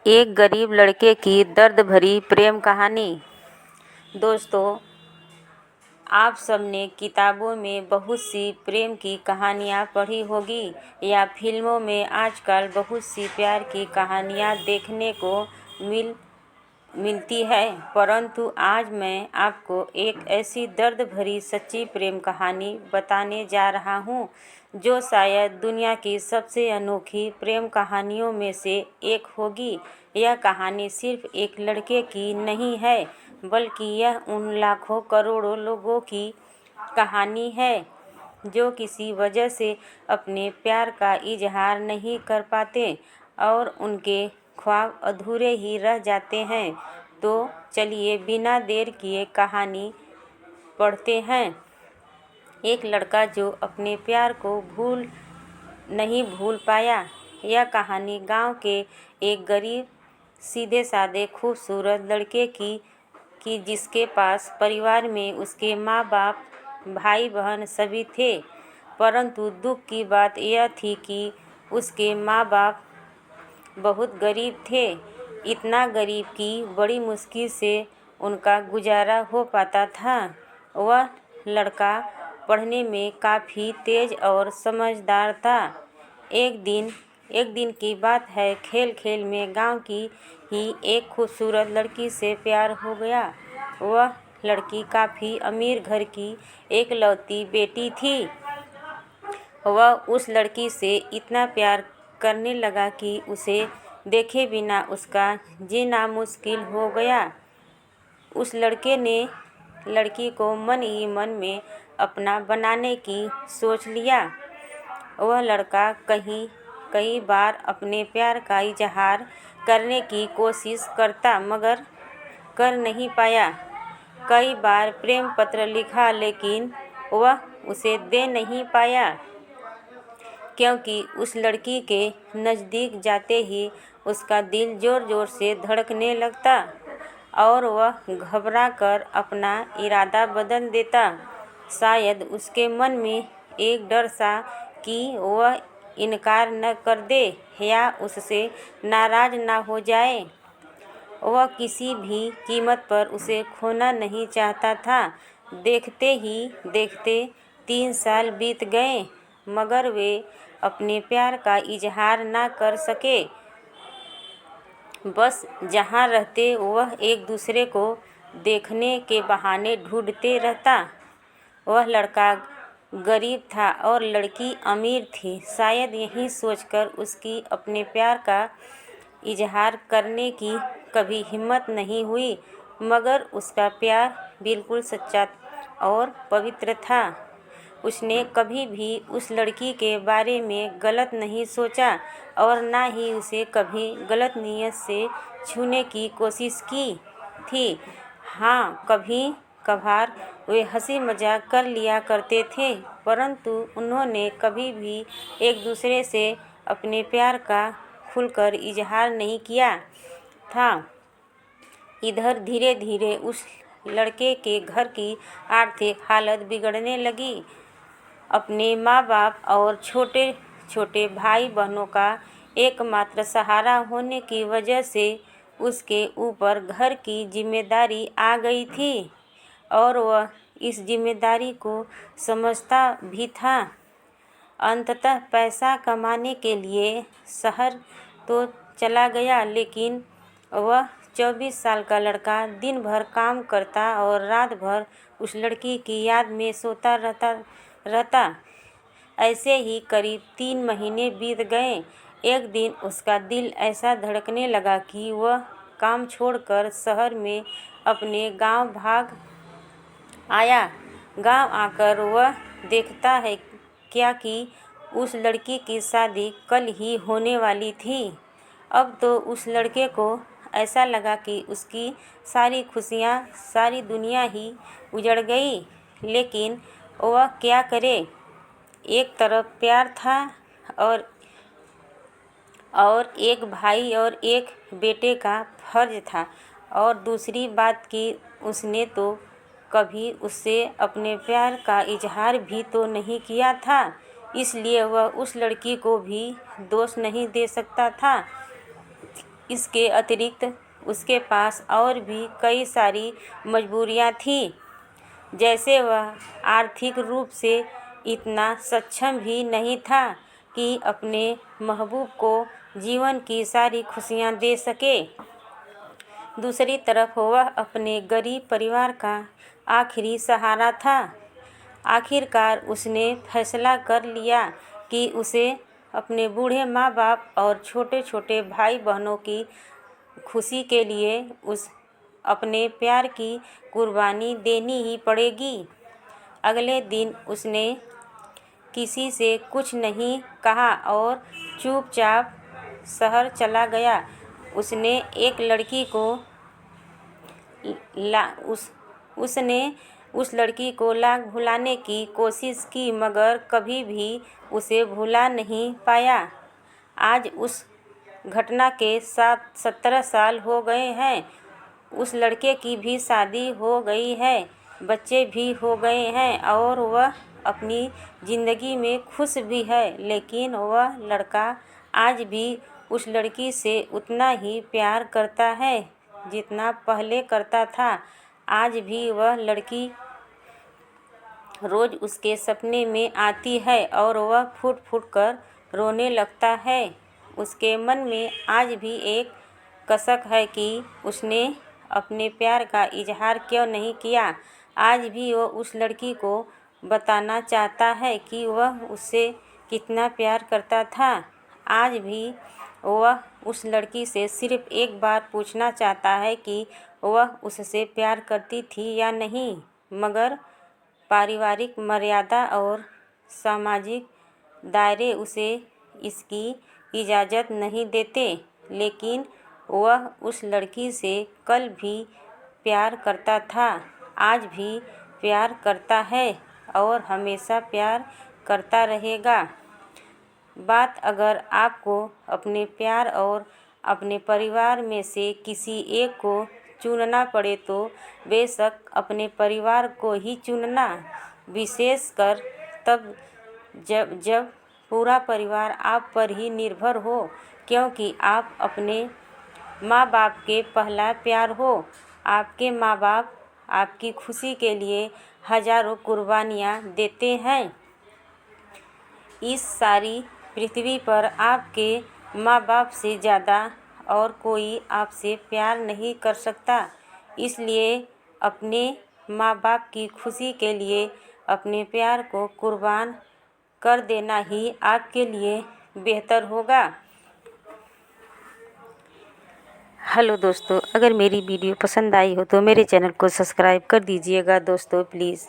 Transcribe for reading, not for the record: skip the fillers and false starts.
एक गरीब लड़के की दर्द भरी प्रेम कहानी। दोस्तों, आप सबने किताबों में बहुत सी प्रेम की कहानियाँ पढ़ी होगी या फिल्मों में आजकल बहुत सी प्यार की कहानियाँ देखने को मिलती है। परंतु आज मैं आपको एक ऐसी दर्द भरी सच्ची प्रेम कहानी बताने जा रहा हूँ जो शायद दुनिया की सबसे अनोखी प्रेम कहानियों में से एक होगी। यह कहानी सिर्फ एक लड़के की नहीं है, बल्कि यह उन लाखों करोड़ों लोगों की कहानी है जो किसी वजह से अपने प्यार का इजहार नहीं कर पाते और उनके ख्वाब अधूरे ही रह जाते हैं। तो चलिए बिना देर किए कहानी पढ़ते हैं। एक लड़का जो अपने प्यार को नहीं भूल पाया। यह कहानी गांव के एक गरीब, सीधे साधे, खूबसूरत लड़के की जिसके पास परिवार में उसके माँ बाप, भाई बहन सभी थे। परंतु दुख की बात यह थी कि उसके माँ बाप बहुत गरीब थे। इतना गरीब कि बड़ी मुश्किल से उनका गुजारा हो पाता था। वह लड़का पढ़ने में काफ़ी तेज और समझदार था। एक दिन की बात है, खेल खेल में गांव की ही एक खूबसूरत लड़की से प्यार हो गया। वह लड़की काफ़ी अमीर घर की एकलौती बेटी थी। वह उस लड़की से इतना प्यार करने लगा कि उसे देखे बिना उसका जीना मुश्किल हो गया। उस लड़के ने लड़की को मन ही मन में अपना बनाने की सोच लिया। वह लड़का कई बार अपने प्यार का इजहार करने की कोशिश करता, मगर कर नहीं पाया। कई बार प्रेम पत्र लिखा, लेकिन वह उसे दे नहीं पाया, क्योंकि उस लड़की के नज़दीक जाते ही उसका दिल ज़ोर ज़ोर से धड़कने लगता और वह घबरा कर अपना इरादा बदल देता। शायद उसके मन में एक डर सा कि वह इनकार न कर दे या उससे नाराज़ ना हो जाए। वह किसी भी कीमत पर उसे खोना नहीं चाहता था। देखते ही देखते 3 साल बीत गए, मगर वे अपने प्यार का इजहार ना कर सके। बस जहाँ रहते वह एक दूसरे को देखने के बहाने ढूंढते रहता। वह लड़का गरीब था और लड़की अमीर थी। शायद यही सोचकर उसकी अपने प्यार का इजहार करने की कभी हिम्मत नहीं हुई, मगर उसका प्यार बिल्कुल सच्चा और पवित्र था। उसने कभी भी उस लड़की के बारे में गलत नहीं सोचा और ना ही उसे कभी गलत नीयत से छूने की कोशिश की थी। हाँ, कभी कभार वे हंसी मजाक कर लिया करते थे, परंतु उन्होंने कभी भी एक दूसरे से अपने प्यार का खुलकर इजहार नहीं किया था। इधर धीरे धीरे उस लड़के के घर की आर्थिक हालत बिगड़ने लगी। अपने माँ बाप और छोटे छोटे भाई बहनों का एकमात्र सहारा होने की वजह से उसके ऊपर घर की जिम्मेदारी आ गई थी और वह इस जिम्मेदारी को समझता भी था। अंततः पैसा कमाने के लिए शहर तो चला गया, लेकिन वह 24 साल का लड़का दिन भर काम करता और रात भर उस लड़की की याद में सोता रहता। ऐसे ही करीब 3 महीने बीत गए। एक दिन उसका दिल ऐसा धड़कने लगा कि वह काम छोड़कर शहर में अपने गांव भाग आया। गांव आकर वह देखता है क्या कि उस लड़की की शादी कल ही होने वाली थी। अब तो उस लड़के को ऐसा लगा कि उसकी सारी खुशियाँ, सारी दुनिया ही उजड़ गई, लेकिन वह क्या करे। एक तरफ प्यार था और एक भाई और एक बेटे का फर्ज था, और दूसरी बात कि उसने तो कभी उससे अपने प्यार का इजहार भी तो नहीं किया था, इसलिए वह उस लड़की को भी दोष नहीं दे सकता था। इसके अतिरिक्त उसके पास और भी कई सारी मजबूरियां थीं, जैसे वह आर्थिक रूप से इतना सक्षम भी नहीं था कि अपने महबूब को जीवन की सारी खुशियां दे सके। दूसरी तरफ वह अपने गरीब परिवार का आखिरी सहारा था। आखिरकार उसने फैसला कर लिया कि उसे अपने बूढ़े माँ बाप और छोटे छोटे भाई बहनों की खुशी के लिए अपने प्यार की कुर्बानी देनी ही पड़ेगी। अगले दिन उसने किसी से कुछ नहीं कहा और चुपचाप शहर चला गया। उसने एक लड़की को उसने उस लड़की को लाख भुलाने की कोशिश की, मगर कभी भी उसे भुला नहीं पाया। आज उस घटना के 17 साल हो गए हैं। उस लड़के की भी शादी हो गई है, बच्चे भी हो गए हैं और वह अपनी ज़िंदगी में खुश भी है। लेकिन वह लड़का आज भी उस लड़की से उतना ही प्यार करता है जितना पहले करता था। आज भी वह लड़की रोज़ उसके सपने में आती है और वह फूट फूट कर रोने लगता है। उसके मन में आज भी एक कसक है कि उसने अपने प्यार का इजहार क्यों नहीं किया। आज भी वह उस लड़की को बताना चाहता है कि वह उससे कितना प्यार करता था। आज भी वह उस लड़की से सिर्फ एक बार पूछना चाहता है कि वह उससे प्यार करती थी या नहीं, मगर पारिवारिक मर्यादा और सामाजिक दायरे उसे इसकी इजाज़त नहीं देते। लेकिन वह उस लड़की से कल भी प्यार करता था, आज भी प्यार करता है और हमेशा प्यार करता रहेगा। बात अगर आपको अपने प्यार और अपने परिवार में से किसी एक को चुनना पड़े तो बेशक अपने परिवार को ही चुनना, विशेषकर तब जब पूरा परिवार आप पर ही निर्भर हो, क्योंकि आप अपने माँ बाप के पहला प्यार हो। आपके माँ बाप आपकी खुशी के लिए हजारों कुर्बानियाँ देते हैं। इस सारी पृथ्वी पर आपके माँ बाप से ज़्यादा और कोई आपसे प्यार नहीं कर सकता। इसलिए अपने माँ बाप की खुशी के लिए अपने प्यार को कुर्बान कर देना ही आपके लिए बेहतर होगा। हेलो दोस्तों, अगर मेरी वीडियो पसंद आई हो तो मेरे चैनल को सब्सक्राइब कर दीजिएगा दोस्तों, प्लीज़।